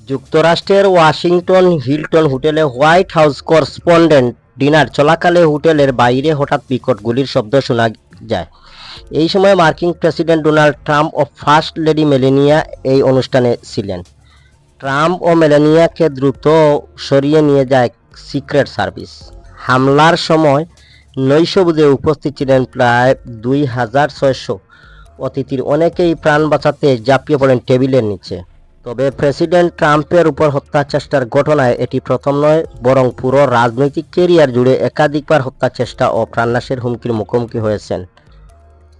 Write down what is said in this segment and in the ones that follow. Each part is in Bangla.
যুক্তরাষ্ট্রের ওয়াশিংটন হিলটন হোটেলে হোয়াইট হাউস করেসপন্ডেন্ট ডিনার চলাকালে হোটেলের বাইরে হঠাৎ বিকট গুলির শব্দ শোনা যায়। এই সময় মার্কিন প্রেসিডেন্ট ডোনাল্ড ট্রাম্প ও ফার্স্ট লেডি মেলানিয়া এই অনুষ্ঠানে ছিলেন। ট্রাম্প ও মেলানিয়াকে দ্রুত সরিয়ে নিয়ে যায় সিক্রেট সার্ভিস। হামলার সময় নৈশভোজে উপস্থিত ছিলেন প্রায় 2600 অতিথির অনেকেই প্রাণ বাঁচাতে ঝাঁপিয়ে পড়েন টেবিলের নিচে। তবে প্রেসিডেন্ট ট্রাম্পের উপর হত্যা চেষ্টার ঘটনায় এটি প্রথম নয়, বরং পুরো রাজনৈতিক ক্যারিয়ার জুড়ে একাধিকবার হত্যা চেষ্টা ও প্রাণনাশের হুমকির মুখোমুখি হয়েছেন।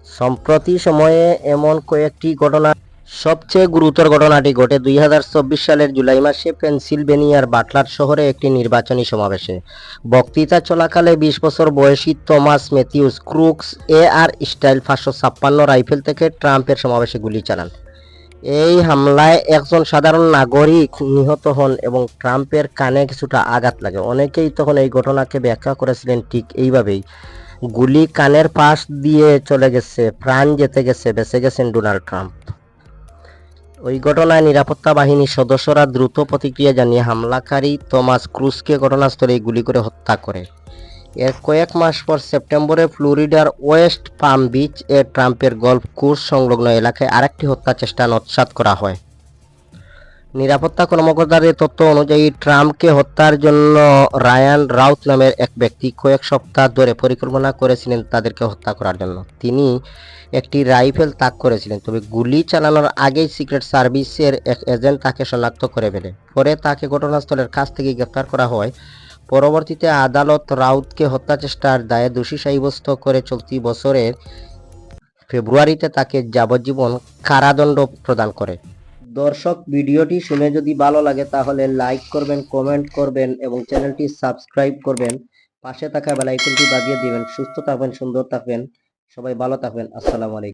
সম্প্রতি সময়ে এমন কয়েকটি ঘটনা, সবচেয়ে গুরুতর ঘটনাটি ঘটে 2024 সালের জুলাই মাসে পেনসিলভেনিয়ার বাটলার শহরে একটি নির্বাচনী সমাবেশে। বক্তৃতা চলাকালে 20 বছর বয়সী Thomas Matthews Crooks AR style 556 rifle থেকে ট্রাম্পের সমাবেশে গুলি চালান। এই হামলায় একজন সাধারণ নাগরিক নিহত হন এবং ট্রাম্পের কানে কিছুটা আঘাত লাগে। অনেকেই তখন এই ঘটনাকে ব্যাখ্যা করেছিলেন ঠিক এইভাবেই, গুলি কানের পাশ দিয়ে চলে গেছে, প্রাণ যেতে গেছে, বেঁচে গেছেন ডোনাল্ড ট্রাম্প। ওই ঘটনায় নিরাপত্তা বাহিনীর সদস্যরা দ্রুত প্রতিক্রিয়া জানিয়ে হামলাকারী থমাস ক্রুজকে ঘটনাস্থলেই গুলি করে হত্যা করে। এর কয়েক মাস পর সেপ্টেম্বরে ফ্লোরিডার ওয়েস্ট পাম বিচ এ ট্রাম্পের গল্ফ কোর্স সংলগ্ন এলাকায় আরেকটি হত্যা চেষ্টা নস্যাৎ করা হয়। নিরাপত্তা কর্মকর্তাদের তথ্য অনুযায়ী ট্রাম্পকে হত্যার জন্য রায়ান রাউথ নামের এক ব্যক্তি কয়েক সপ্তাহ ধরে পরিকল্পনা করেছিলেন তাদেরকে হত্যা করার জন্য। তিনি একটি রাইফেল তাক করেছিলেন, তবে গুলি চালানোর আগেই সিক্রেট সার্ভিসের এক এজেন্ট তাকে শনাক্ত করে ফেলে। পরে তাকে ঘটনাস্থলের কাছ থেকে গ্রেফতার করা হয়। পরবর্তীতে আদালত রাউথকে হত্যা চেষ্টার দায়ে দোষী সাব্যস্ত করে চলতি বছরের ফেব্রুয়ারিতে তাকে যাবজ্জীবন কারাদণ্ড প্রদান করে। দর্শক, ভিডিওটি শুনে যদি ভালো লাগে তাহলে লাইক করবেন, কমেন্ট করবেন এবং চ্যানেলটি সাবস্ক্রাইব করবেন। পাশে থাকা বেল আইকনটি বাজিয়ে দিবেন। সুস্থ থাকবেন, সুন্দর থাকবেন, সবাই ভালো থাকবেন। আসসালামু আলাইকুম।